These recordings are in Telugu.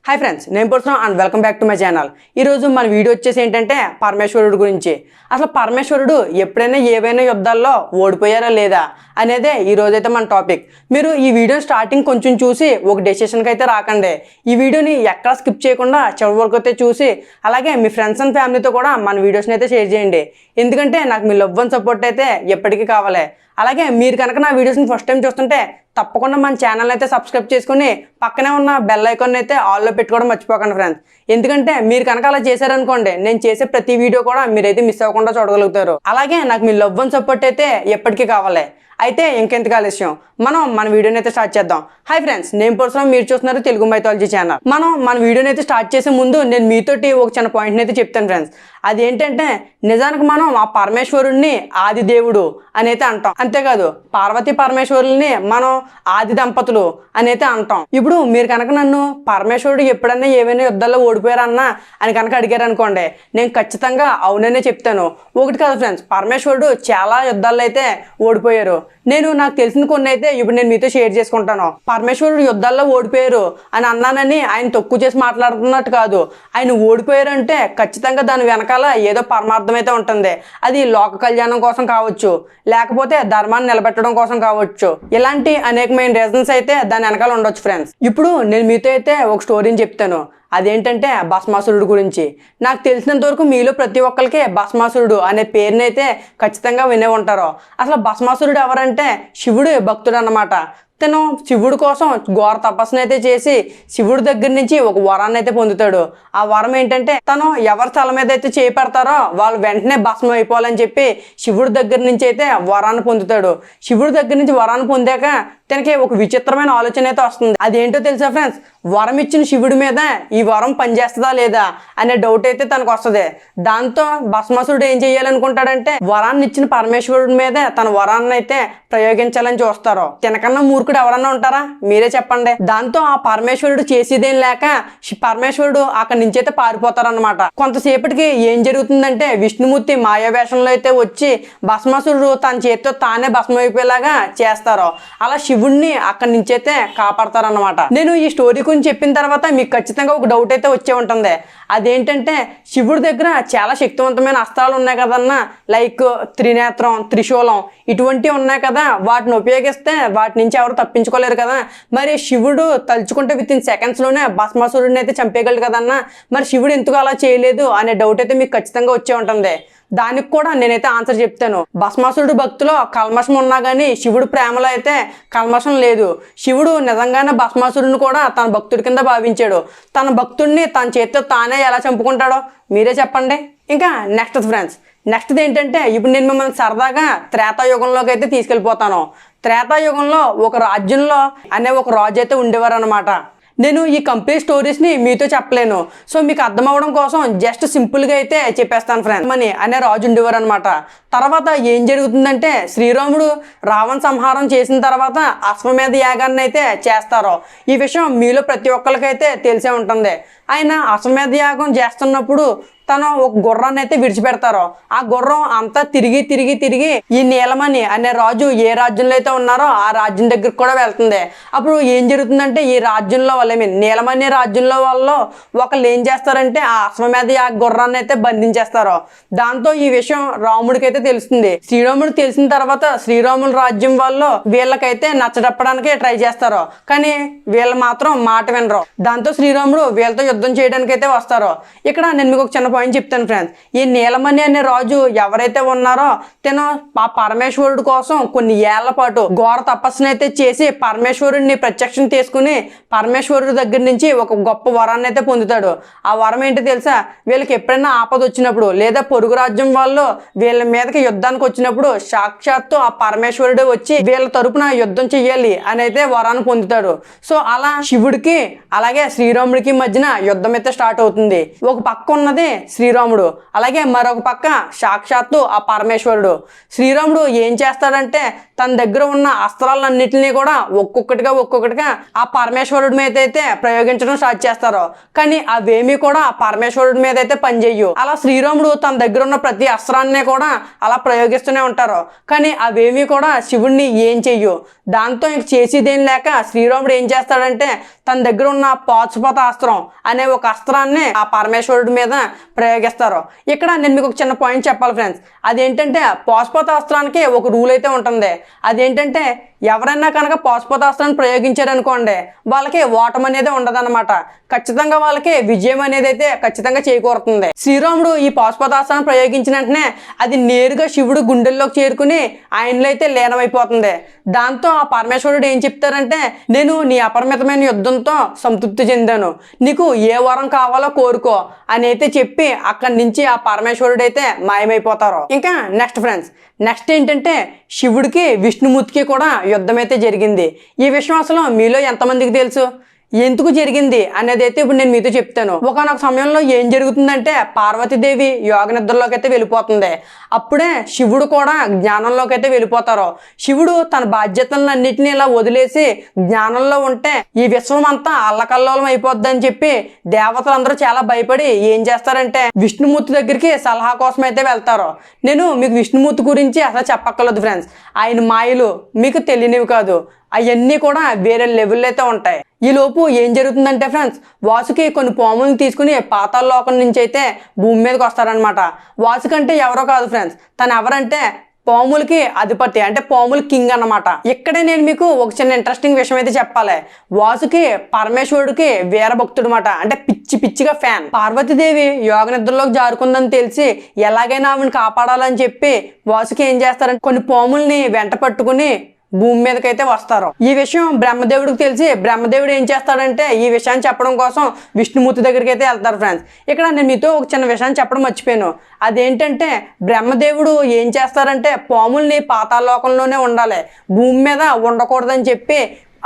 హాయ్ ఫ్రెండ్స్, నేను person and welcome back to my channel. ఈరోజు మన వీడియో వచ్చేసి ఏంటంటే పరమేశ్వరుడు గురించి. అసలు పరమేశ్వరుడు ఎప్పుడైనా ఏవైనా యుద్ధాల్లో ఓడిపోయారా లేదా అనేదే ఈరోజైతే మన టాపిక్. మీరు ఈ వీడియో స్టార్టింగ్ కొంచెం చూసి ఒక డెసిషన్కి అయితే రాకండి. ఈ వీడియోని ఎక్కడ స్కిప్ చేయకుండా చివరి వరకు అయితే చూసి అలాగే మీ ఫ్రెండ్స్ అండ్ ఫ్యామిలీతో కూడా మన వీడియోస్ని అయితే షేర్ చేయండి. ఎందుకంటే నాకు మీ లవ్ అండ్ సపోర్ట్ అయితే ఎప్పటికీ కావాలి. అలాగే మీరు కనుక నా వీడియోస్ని ఫస్ట్ టైం చూస్తుంటే తప్పకుండా మన ఛానల్ అయితే సబ్స్క్రైబ్ చేసుకుని పక్కనే ఉన్న బెల్ ఐకాన్ అయితే ఆల్లో పెట్టుకోవడం మర్చిపోకండి ఫ్రెండ్స్. ఎందుకంటే మీరు కనుక అలా చేశారనుకోండి, నేను చేసే ప్రతి వీడియో కూడా మీరైతే మిస్ అవ్వకుండా చూడగలుగుతారు. అలాగే నాకు మీ లవ్ అండ్ సపోర్ట్ అయితే ఎప్పటికీ కావాలి. అయితే ఇంకెంతకు ఆలస్యం, మనం మన వీడియోని అయితే స్టార్ట్ చేద్దాం. హాయ్ ఫ్రెండ్స్, నేను పర్సన్, మీరు చూస్తున్నారు తెలుగు మైథాలజీ ఛానల్. మనం మన వీడియోని అయితే స్టార్ట్ చేసే ముందు నేను మీతోటి ఒక చిన్న పాయింట్ని అయితే చెప్తాను ఫ్రెండ్స్. అదేంటంటే నిజానికి మనం ఆ పరమేశ్వరుణ్ణి ఆది దేవుడు అని అయితే అంటాం. అంతేకాదు పార్వతీ పరమేశ్వరుల్ని మనం ఆది దంపతులు అని అయితే అంటాం. ఇప్పుడు మీరు కనుక నన్ను పరమేశ్వరుడు ఎప్పుడన్నా ఏమైనా యుద్ధాల్లో ఓడిపోయారన్నా అని కనుక అడిగారు అనుకోండి, నేను ఖచ్చితంగా అవుననే చెప్తాను. ఒకటి కాదు ఫ్రెండ్స్, పరమేశ్వరుడు చాలా యుద్ధాల్లో అయితే ఓడిపోయారు. నాకు తెలిసిన కొన్ని అయితే ఇప్పుడు నేను మీతో షేర్ చేసుకుంటాను. పరమేశ్వరుడు యుద్ధాల్లో ఓడిపోయారు అని అన్నానని ఆయన తక్కువ చేసి మాట్లాడుతున్నట్టు కాదు. ఆయన ఓడిపోయారు అంటే ఖచ్చితంగా దాని వెనకాల ఏదో పరమార్థం అయితే ఉంటుంది. అది లోక కళ్యాణం కోసం కావచ్చు, లేకపోతే ధర్మాన్ని నిలబెట్టడం కోసం కావచ్చు. ఇలాంటి అనేకమైన రీజన్స్ అయితే దాని వెనకాల ఉండొచ్చు ఫ్రెండ్స్. ఇప్పుడు నేను మీతో అయితే ఒక స్టోరీని చెప్తాను. అదేంటంటే భస్మాసురుడు గురించి. నాకు తెలిసినంత వరకు మీలో ప్రతి ఒక్కరికి భస్మాసురుడు అనే పేరునైతే ఖచ్చితంగా వినే ఉంటారు. అసలు భస్మాసురుడు ఎవరంటే శివుడు భక్తుడు అన్నమాట. తను శివుడి కోసం ఘోర తపస్సును అయితే చేసి శివుడి దగ్గర నుంచి ఒక వరాన్ని అయితే పొందుతాడు. ఆ వరం ఏంటంటే తను ఎవరి తల మీద అయితే చేపెడతారో వాళ్ళు వెంటనే భస్మం అయిపోవాలని చెప్పి శివుడి దగ్గర నుంచి అయితే వరాన్ని పొందుతాడు. శివుడి దగ్గర నుంచి వరాన్ని పొందాక తనకి ఒక విచిత్రమైన ఆలోచన అయితే వస్తుంది. అదేంటో తెలుసా ఫ్రెండ్స్, వరం ఇచ్చిన శివుడి మీద ఈ వరం పనిచేస్తుందా లేదా అనే డౌట్ అయితే తనకు వస్తుంది. దాంతో భస్మాసురుడు ఏం చేయాలనుకుంటాడంటే వరాన్ని ఇచ్చిన పరమేశ్వరుడి మీద తన వరాన్ని అయితే ప్రయోగించాలని చూస్తారు. తినకన్నా మూర్ఖుడు ఎవరన్నా ఉంటారా, మీరే చెప్పండి. దాంతో ఆ పరమేశ్వరుడు చేసేదేం లేక పరమేశ్వరుడు అక్కడి నుంచి అయితే పారిపోతారనమాట. కొంతసేపటికి ఏం జరుగుతుందంటే విష్ణుమూర్తి మాయావేషంలో అయితే వచ్చి భస్మాసురుడు తన చేతితో తానే భస్మం అయిపోయేలాగా చేస్తారు. అలా శివుణ్ణి అక్కడి నుంచి అయితే కాపాడతారనమాట. నేను ఈ స్టోరీ గురించి చెప్పిన తర్వాత మీకు ఖచ్చితంగా ఒక డౌట్ అయితే వచ్చే ఉంటుంది. అదేంటంటే శివుడి దగ్గర చాలా శక్తివంతమైన అస్త్రాలు ఉన్నాయి కదన్నా, లైక్ త్రినేత్రం, త్రిశూలం ఇటువంటివి ఉన్నాయి కదా, వాటిని ఉపయోగిస్తే వాటి నుంచి ఎవరు తప్పించుకోలేరు కదా. మరి శివుడు తలుచుకుంటే విత్ ఇన్ సెకండ్స్లోనే భస్మాసురుడిని అయితే చంపేయగలడు కదన్నా, మరి శివుడు ఎందుకు అలా చేయలేదు అనే డౌట్ అయితే మీకు ఖచ్చితంగా వచ్చే ఉంటుంది. దానికి కూడా నేనైతే ఆన్సర్ చెప్తాను. భస్మాసురుడు భక్తిలో కల్మషం ఉన్నా కానీ శివుడు ప్రేమలో అయితే కల్మషం లేదు. శివుడు నిజంగానే భస్మాసురుడిని కూడా తన భక్తుడి కింద భావించాడు. తన భక్తుడిని తన చేతితో తానే ఎలా చంపుకుంటాడో మీరే చెప్పండి. ఇంకా నెక్స్ట్ ఫ్రెండ్స్, నెక్స్ట్ ఏంటంటే ఇప్పుడు నేను మిమ్మల్ని సరదాగా త్రేతాయుగంలోకి అయితే తీసుకెళ్ళిపోతాను. త్రేతాయుగంలో ఒక రాజ్యంలో అనే ఒక రాజు అయితే ఉండేవారు అనమాట. నేను ఈ కంప్లీట్ స్టోరీస్ని మీతో చెప్పలేను, సో మీకు అర్థం అవ్వడం కోసం జస్ట్ సింపుల్గా అయితే చెప్పేస్తాను ఫ్రెండ్స్. మని అనే రాజు ఉండేవారు అనమాట. తర్వాత ఏం జరుగుతుందంటే శ్రీరాముడు రావణ సంహారం చేసిన తర్వాత అశ్వమేధ యాగాన్ని అయితే చేస్తారు. ఈ విషయం మీలో ప్రతి ఒక్కరికైతే తెలిసే ఉంటుంది. ఆయన అశ్వమేధ యాగం చేస్తున్నప్పుడు తను ఒక గుర్రాన్ని అయితే విడిచిపెడతారో ఆ గుర్రం అంతా తిరిగి తిరిగి తిరిగి ఈ నీలమణి అనే రాజు ఏ రాజ్యంలో అయితే ఉన్నారో ఆ రాజ్యం దగ్గరికి కూడా వెళ్తుంది. అప్పుడు ఏం జరుగుతుందంటే ఈ రాజ్యంలో వాళ్ళు నీలమణి రాజ్యంలో వాళ్ళు ఒకళ్ళు ఏం చేస్తారంటే ఆ అశ్వమేధ యాగ గుర్రాన్ని అయితే బంధించేస్తారు. దాంతో ఈ విషయం రాముడికి అయితే తెలుస్తుంది. శ్రీరాముడు తెలిసిన తర్వాత శ్రీరాముల రాజ్యం వాళ్ళు వీళ్ళకైతే నచ్చడప్పడానికి ట్రై చేస్తారు, కానీ వీళ్ళు మాత్రం మాట వినరు. దాంతో శ్రీరాముడు వీళ్ళతో యుద్ధం చేయడానికి అయితే వస్తారు. ఇక్కడ నేను మీకు ఒక చిన్న పాయింట్ చెప్తాను ఫ్రెండ్స్. ఈ నీలమణి అనే రాజు ఎవరైతే ఉన్నారో తను ఆ పరమేశ్వరుడు కోసం కొన్ని ఏళ్ల పాటు ఘోర తపస్సును అయితే చేసి పరమేశ్వరుడిని ప్రత్యక్షం తీసుకుని పరమేశ్వరుడి దగ్గర నుంచి ఒక గొప్ప వరాన్ని అయితే పొందుతాడు. ఆ వరం ఏంటి తెలుసా, వీళ్ళకి ఎప్పుడైనా ఆపద వచ్చినప్పుడు లేదా పొరుగు రాజ్యం వాళ్ళు వీళ్ళ మీదకి యుద్ధానికి వచ్చినప్పుడు సాక్షాత్తు ఆ పరమేశ్వరుడు వచ్చి వీళ్ళ తరపున యుద్ధం చెయ్యాలి అని అయితే వరాన్ని పొందుతాడు. సో అలా శివుడికి అలాగే శ్రీరాముడికి మధ్యన యుద్ధం అయితే స్టార్ట్ అవుతుంది. ఒక పక్క ఉన్నది శ్రీరాముడు, అలాగే మరొక పక్క సాక్షాత్తు ఆ పరమేశ్వరుడు. శ్రీరాముడు ఏం చేస్తాడంటే తన దగ్గర ఉన్న అస్త్రాలన్నింటినీ కూడా ఒక్కొక్కటిగా ఆ పరమేశ్వరుడి మీద అయితే ప్రయోగించడం స్టార్ట్ చేస్తారు. కానీ అవేమీ కూడా ఆ పరమేశ్వరుడి మీద అయితే పనిచేయవు. అలా శ్రీరాముడు తన దగ్గర ఉన్న ప్రతి అస్త్రాన్ని కూడా అలా ప్రయోగిస్తూనే ఉంటారు, కానీ అవేమీ కూడా శివుణ్ణి ఏం చెయ్యు. దాంతో ఇంక చేసేదేం లేక శ్రీరాముడు ఏం చేస్తాడంటే తన దగ్గర ఉన్న పాశుపత అస్త్రం అనే ఒక అస్త్రాన్ని ఆ పరమేశ్వరుడి మీద ప్రయోగిస్తారు. ఇక్కడ నేను మీకు ఒక చిన్న పాయింట్ చెప్పాలి ఫ్రెండ్స్. అదేంటంటే పాశుపత అస్త్రానికి ఒక రూల్ అయితే ఉంటుంది. అదేంటంటే ఎవరైనా కనుక పాశుపత అస్త్రాన్ని ప్రయోగించారనుకోండి, వాళ్ళకి ఓటమి అనేది ఉండదన్నమాట. ఖచ్చితంగా వాళ్ళకి విజయం అనేది అయితే ఖచ్చితంగా చేకూరుతుంది. శ్రీరాముడు ఈ పాశుపత అస్త్రాన్ని ప్రయోగించిన వెంటనే అది నేరుగా శివుడు గుండెల్లోకి చేరుకుని ఆయనలో అయితే లీనమైపోతుంది. దాంతో ఆ పరమేశ్వరుడు ఏం చెప్తారంటే, నేను నీ అపరిమితమైన యుద్ధంతో సంతృప్తి చెందాను, నీకు ఏ వరం కావాలో కోరుకో అని అయితే చెప్పి అక్కడి నుంచి ఆ పరమేశ్వరుడు అయితే మాయమైపోతారు. ఇంకా నెక్స్ట్ ఏంటంటే శివుడికి విష్ణుమూర్తికి కూడా యుద్ధం అయితే జరిగింది. ఈ విషయం అసలు మీలో ఎంతమందికి తెలుసు? ఎందుకు జరిగింది అనేది అయితే ఇప్పుడు నేను మీతో చెప్తాను. ఒకనొక సమయంలో ఏం జరుగుతుందంటే పార్వతీదేవి యోగ నిద్రలోకి అయితే వెళ్ళిపోతుంది. అప్పుడే శివుడు కూడా జ్ఞానంలోకి అయితే వెళ్ళిపోతారు. శివుడు తన బాధ్యతలన్నింటినీ ఇలా వదిలేసి జ్ఞానంలో ఉంటే ఈ విశ్వం అంతా అల్లకల్లోలం అయిపోద్ది అని చెప్పి దేవతలందరూ చాలా భయపడి ఏం చేస్తారంటే విష్ణుమూర్తి దగ్గరికి సలహా కోసం అయితే వెళ్తారు. నేను మీకు విష్ణుమూర్తి గురించి అసలు చెప్పక్కర్లేదు ఫ్రెండ్స్. ఆయన మాయలు మీకు తెలియనివి కాదు, అవన్నీ కూడా వేరే లెవెల్లో అయితే ఉంటాయి. ఈ లోపు ఏం జరుగుతుందంటే ఫ్రెండ్స్, వాసుకి కొన్ని పాములను తీసుకుని పాతాళ లోకం నుంచి అయితే భూమి మీదకి వస్తారనమాట. వాసుకి అంటే ఎవరో కాదు ఫ్రెండ్స్, తను ఎవరంటే పాములకి అధిపతి, అంటే పాముల కింగ్ అన్నమాట. ఇక్కడే నేను మీకు ఒక చిన్న ఇంట్రెస్టింగ్ విషయం అయితే చెప్పాలి. వాసుకి పరమేశ్వరుడికి వీరభక్తుడు మాట, అంటే పిచ్చిగా ఫ్యాన్. పార్వతీదేవి యోగ నిద్రలోకి జారుకుందని తెలిసి ఎలాగైనా ఆవిడని కాపాడాలని చెప్పి వాసుకి ఏం చేస్తారంటే కొన్ని పాముల్ని వెంట పట్టుకుని భూమి మీదకైతే వస్తారు. ఈ విషయం బ్రహ్మదేవుడికి తెలిసి బ్రహ్మదేవుడు ఏం చేస్తాడంటే ఈ విషయాన్ని చెప్పడం కోసం విష్ణుమూర్తి దగ్గరికి అయితే వెళ్తారు ఫ్రెండ్స్. ఇక్కడ నేను మీతో ఒక చిన్న విషయాన్ని చెప్పడం మర్చిపోయాను. అదేంటంటే బ్రహ్మదేవుడు ఏం చేస్తారంటే పాముల్ని పాతాళ లోకంలోనే ఉండాలి, భూమి మీద ఉండకూడదని చెప్పి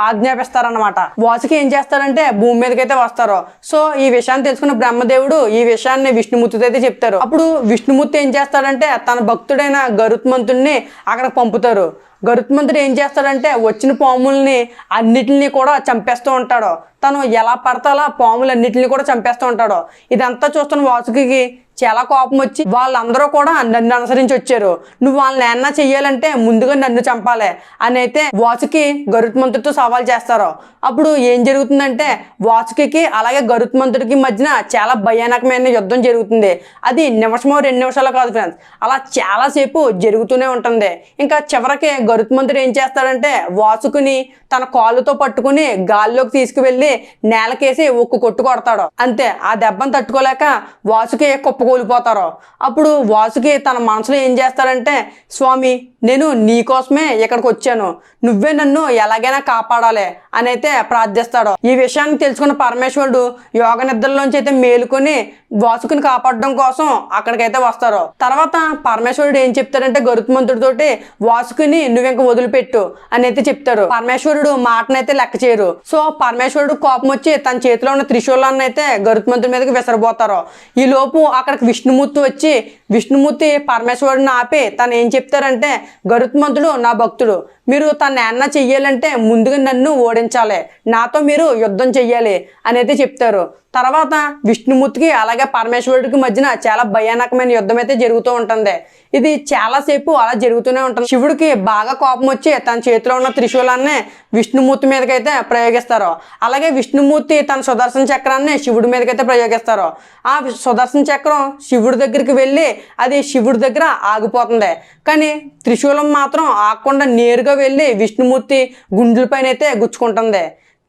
ఆజ్ఞాపిస్తారనమాట. వాసుకి ఏం చేస్తారంటే భూమి మీదకైతే వస్తారు. సో ఈ విషయాన్ని తెలుసుకున్న బ్రహ్మదేవుడు ఈ విషయాన్ని విష్ణుమూర్తితో అయితే చెప్తారు. అప్పుడు విష్ణుమూర్తి ఏం చేస్తాడంటే తన భక్తుడైన గరుత్మంతుడిని అక్కడ పంపుతారు. గరుత్మంతుడు ఏం చేస్తాడంటే వచ్చిన పాముల్ని అన్నిటిని కూడా చంపేస్తూ ఉంటాడు. తను ఎలా పడతాలో పాములన్నిటిని కూడా చంపేస్తూ ఉంటాడు. ఇదంతా చూస్తున్న వాసుకి చాలా కోపం వచ్చి వాళ్ళందరూ కూడా నన్ను అనుసరించి వచ్చారు, నువ్వు వాళ్ళని ఏమన్నా చెయ్యాలంటే ముందుగా నన్ను చంపాలి అని అయితే వాసుకి గరుత్మంతుడితో సవాల్ చేస్తారు. అప్పుడు ఏం జరుగుతుందంటే వాసుకి అలాగే గరుత్మంతుడికి మధ్యన చాలా భయానకమైన యుద్ధం జరుగుతుంది. అది నిమిషమో 2 నిమిషాలు కాదు ఫ్రెండ్స్, అలా చాలాసేపు జరుగుతూనే ఉంటుంది. ఇంకా చివరికి గరుత్మంతుడు ఏం చేస్తాడంటే వాసుకుని తన కాళ్ళతో పట్టుకుని గాల్లోకి తీసుకువెళ్ళి నేలకేసి ఒక్క కొట్టు కొడతాడు. అంతే, ఆ దెబ్బను తట్టుకోలేక వాసుకి కుప్పకూలిపోతారు. అప్పుడు వాసుకి తన మనసులో ఏం చేస్తాడంటే, స్వామి నేను నీకోసమే ఇక్కడికి వచ్చాను, నువ్వే నన్ను ఎలాగైనా కాపాడాలి అని అయితే ప్రార్థిస్తాడు. ఈ విషయాన్ని తెలుసుకున్న పరమేశ్వరుడు యోగ నిద్రలోంచి అయితే మేలుకొని వాసుకుని కాపాడడం కోసం అక్కడికైతే వస్తారు. తర్వాత పరమేశ్వరుడు ఏం చెప్తాడంటే గరుత్మంతుడితోటి వాసుకుని నువ్వు ఇంకా వదిలిపెట్టు అని అయితే చెప్తారు. పరమేశ్వరుడు మాటనైతే లెక్క చేయరు. సో పరమేశ్వరుడు కోపం వచ్చి తన చేతిలో ఉన్న త్రిశూలాన్ని అయితే గరుత్మంతుడి మీదకి విసరబోతారు. ఈ లోపు అక్కడికి విష్ణుమూర్తి వచ్చి విష్ణుమూర్తి పరమేశ్వరుడిని ఆపి తను ఏం చెప్తారంటే, గరుత్మంతుడు నా భక్తుడు, మీరు తను ఏమన్నా చెయ్యాలంటే ముందుగా నన్ను ఓడించాలి, నాతో మీరు యుద్ధం చెయ్యాలి అని అయితే చెప్తారు. తర్వాత విష్ణుమూర్తికి అలాగే పరమేశ్వరుడికి మధ్యన చాలా భయానకమైన యుద్ధం అయితే జరుగుతూ ఉంటుంది. ఇది చాలాసేపు అలా జరుగుతూనే ఉంటుంది. శివుడికి బాగా కోపం వచ్చి తన చేతిలో ఉన్న త్రిశూలాన్ని విష్ణుమూర్తి మీదకైతే ప్రయోగిస్తారు. అలాగే విష్ణుమూర్తి తన సుదర్శన చక్రాన్ని శివుడి మీదకైతే ప్రయోగిస్తారు. ఆ సుదర్శన చక్రం శివుడి దగ్గరికి వెళ్ళి అది శివుడి దగ్గర ఆగిపోతుంది. కానీ త్రిశూలం మాత్రం ఆగకుండా నేరుగా వెళ్ళి విష్ణుమూర్తి గుండెలపైన అయితే గుచ్చుకుంటుంది.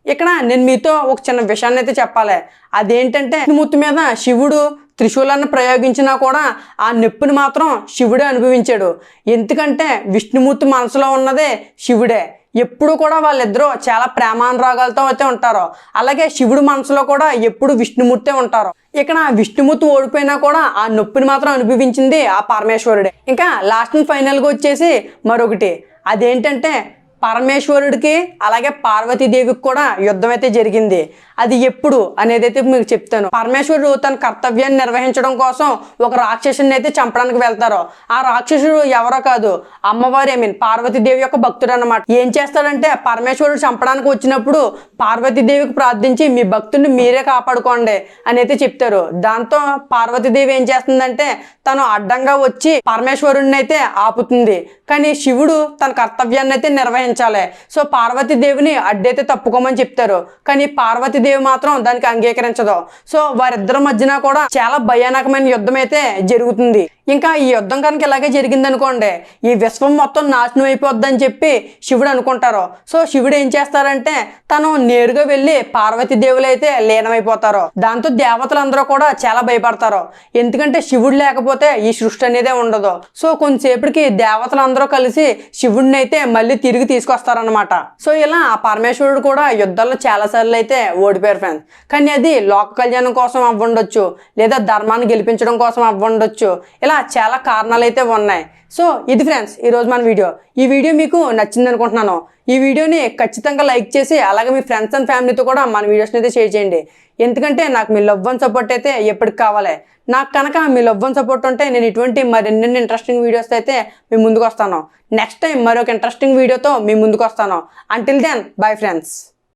ఇక్కడ నేను మీతో ఒక చిన్న విషయాన్ని అయితే చెప్పాలి. అదేంటంటే విష్ణుమూర్తి మీద శివుడు త్రిశూలాన్ని ప్రయోగించినా కూడా ఆ నొప్పిని మాత్రం శివుడే అనుభవించాడు. ఎందుకంటే విష్ణుమూర్తి మనసులో ఉన్నదే శివుడే. ఎప్పుడు కూడా వాళ్ళిద్దరూ చాలా ప్రేమానురాగాలతో అయితే ఉంటారు. అలాగే శివుడు మనసులో కూడా ఎప్పుడు విష్ణుమూర్తే ఉంటారు. ఇక్కడ విష్ణుమూర్తి ఓడిపోయినా కూడా ఆ నొప్పిని మాత్రం అనుభవించింది ఆ పరమేశ్వరుడే. ఇంకా లాస్ట్ అండ్ ఫైనల్గా వచ్చేసి మరొకటి, అదేంటంటే పరమేశ్వరుడికి అలాగే పార్వతీదేవికి కూడా యుద్ధం అయితే జరిగింది. అది ఎప్పుడు అనేది అయితే మీకు చెప్తాను. పరమేశ్వరుడు తన కర్తవ్యాన్ని నిర్వహించడం కోసం ఒక రాక్షసుని అయితే చంపడానికి వెళ్తారు. ఆ రాక్షసుడు ఎవరో కాదు, అమ్మవారి పార్వతీదేవి యొక్క భక్తుడు అన్నమాట. ఏం చేస్తాడంటే పరమేశ్వరుడు చంపడానికి వచ్చినప్పుడు పార్వతీదేవికి ప్రార్థించి మీ భక్తుడిని మీరే కాపాడుకోండి అని అయితే చెప్తారు. దాంతో పార్వతీదేవి ఏం చేస్తుందంటే తను అడ్డంగా వచ్చి పరమేశ్వరుడిని అయితే ఆపుతుంది. కానీ శివుడు తన కర్తవ్యాన్ని అయితే నిర్వహించాలి. అంగీకరించాలి. సో పార్వతీదేవిని అడ్డైతే తప్పుకోమని చెప్తారు, కానీ పార్వతీదేవి మాత్రం దానికి అంగీకరించదు. సో వారిద్దరి మధ్యన కూడా చాలా భయానకమైన యుద్ధం అయితే జరుగుతుంది. ఇంకా ఈ యుద్ధం కనుక ఇలాగే జరిగింది అనుకోండి, ఈ విశ్వం మొత్తం నాశనం అయిపోద్దని చెప్పి శివుడు అనుకుంటారు. సో శివుడు ఏం చేస్తారంటే తను నేరుగా వెళ్ళి పార్వతీదేవులు అయితే లీనమైపోతారు. దాంతో దేవతలందరూ కూడా చాలా భయపడతారు, ఎందుకంటే శివుడు లేకపోతే ఈ సృష్టి అనేదే ఉండదు. సో కొంతసేపటికి దేవతలందరూ కలిసి శివుడిని అయితే మళ్ళీ తిరిగి తీసుకొస్తారనమాట. సో ఇలా ఆ పరమేశ్వరుడు కూడా యుద్ధాల్లో చాలా సార్లు అయితే ఓడిపోయారు ఫ్రెండ్స్. కానీ అది లోక కళ్యాణం కోసం అవ్వండొచ్చు, లేదా ధర్మాన్ని గెలిపించడం కోసం అవ్వండొచ్చు, ఇలా చాలా కారణాలు అయితే ఉన్నాయి. సో ఇది ఫ్రెండ్స్ ఈరోజు మన వీడియో. ఈ వీడియో మీకు నచ్చింది అనుకుంటున్నాను. ఈ వీడియోని ఖచ్చితంగా లైక్ చేసి అలాగే మీ ఫ్రెండ్స్ అండ్ ఫ్యామిలీతో కూడా మన వీడియోస్ని అయితే షేర్ చేయండి, ఎందుకంటే నాకు మీ లవ్ అండ్ సపోర్ట్ అయితే ఎప్పటికి కావాలి. నాకు కనుక మీ లవ్ అండ్ సపోర్ట్ ఉంటే నేను ఇటువంటి మరిన్ని ఇంట్రెస్టింగ్ వీడియోస్ అయితే మీ ముందుకు వస్తాను. నెక్స్ట్ టైం మరొక ఇంట్రెస్టింగ్ వీడియోతో మీ ముందుకు వస్తాను. Until then bye friends.